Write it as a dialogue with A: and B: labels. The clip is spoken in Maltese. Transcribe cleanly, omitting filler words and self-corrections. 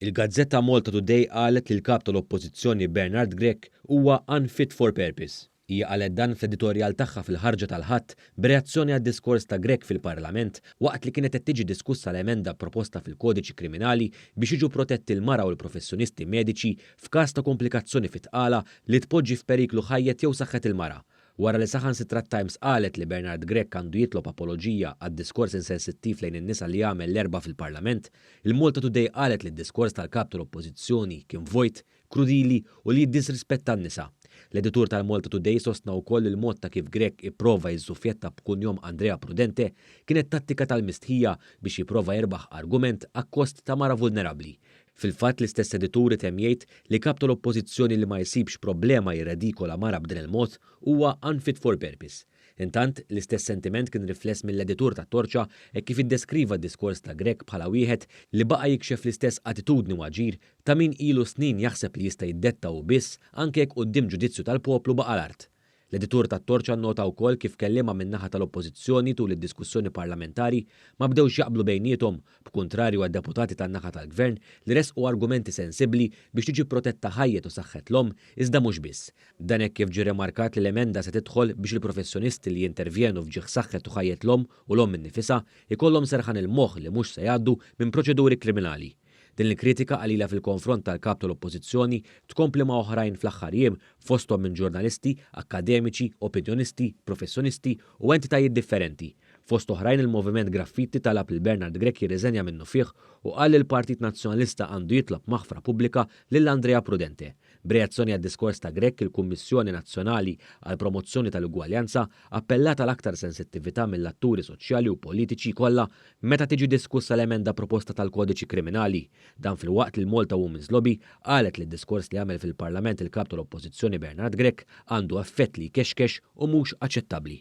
A: Il-Gazzetta Malta Today qalet li l-kap tal-Oppożizzjoni Bernard Grech huwa unfit for purpose. Hija qalet dan fl-editorjal tagħha fil-ħarġa tal-Ħadd b'reazzjoni għad-diskors ta' Grech fil-Parlament waqt li kienet qed tiġi diskussa l-emenda proposta fil-Kodiċi Kriminali biex jiġu protetti l-mara u l-professjonisti mediċi f'każ ta' komplikazzjoni fit-tqala li tpoġġi f'periklu ħajjet jew saħħet il-mara. Wara li Saħansitra Times qalet li Bernard Grech għandu jitlob apoloġija għad-diskors insensittiv lejn in-nisa li jagħmel l-erba' fil-Parlament, il-Malta Today qalet li d-diskors tal-kap tal-Oppożizzjoni kien vojt, krudili u li jiddisrispetta n-nisa. L-editur tal-Malta Today sostna wkoll il-mod ta' kif Grech ipprova jiżżuffjetta b'kunjom Andrea Prudente kienet tattika tal-mistħija biex jipprova jirbaħ argument akkost ta' mara vulnerabbli. Fil-fatt l-istess edituri temm jgħid li kap tal-Oppożizzjoni li ma jsibx problema jirredikola mara b'din il-mod huwa unfit for purpose. Intant, l-istess sentiment kien rifless mill-editur ta' Torċa e kif iddeskriva d-diskors ta' Grech bħala wieħed li baqa' jikxef l-istess attitudni u aġir ta' min ilu snin jaħseb li jista' jiddetta u biss anke jekk quddiem ġudizzju tal-poplu baqa' l-art. L-editur ta' Torċa nnota wkoll kif kelliema min-naħa tal-Oppożizzjoni tul id-diskussjoni parlamentari ma bdewx jaqblu bejniethom b'kuntrarju għad-deputati tan-naħa tal-Gvern li resqu argumenti sensibbli biex tiġi protetta ħajjet u saħħet l-om iżda mhux biss. Dan hekk kif ġie remarkat li l-emenda se tidħol biex il-professjonisti li jintervjenu f'ġieħ saħħet u ħajjet l-om u l-om innifisha ikollhom serħan il-moħħ li mhux se jgħaddu minn proċeduri kriminali. Din il-kritika qalila fil-konfront tal-kap tal-Oppożizzjoni tkompli ma' oħrajn fl-aħħar jiem fosthom minn ġurnalisti, akkademiċi, opinjonisti, professjonisti u entitajiet differenti. Fost oħrajn il-Moviment Graffiti talab il Bernard Grech jirriżenja minnu fih u qal li l-Partit Nazzjonalista għandu jitlob maħfra pubblika lil Andrea Prudente. B'reazzjoni għad-diskors ta' Grech, il-Kummissjoni Nazzjonali għal Promozzjoni tal-Ugwaljanza appellata l-aktar sensittività mill-atturi soċjali u politiċi kollha meta tiġi diskussa l-emenda proposta tal-Kodiċi Kriminali. Dan fil-waqt li l-Malta Women's Lobby qalet li d-diskors li għamel fil-Parlament il-kap tal-Oppożizzjoni Bernard Grech għandu effett li jkexkex u mhux aċċettabbli.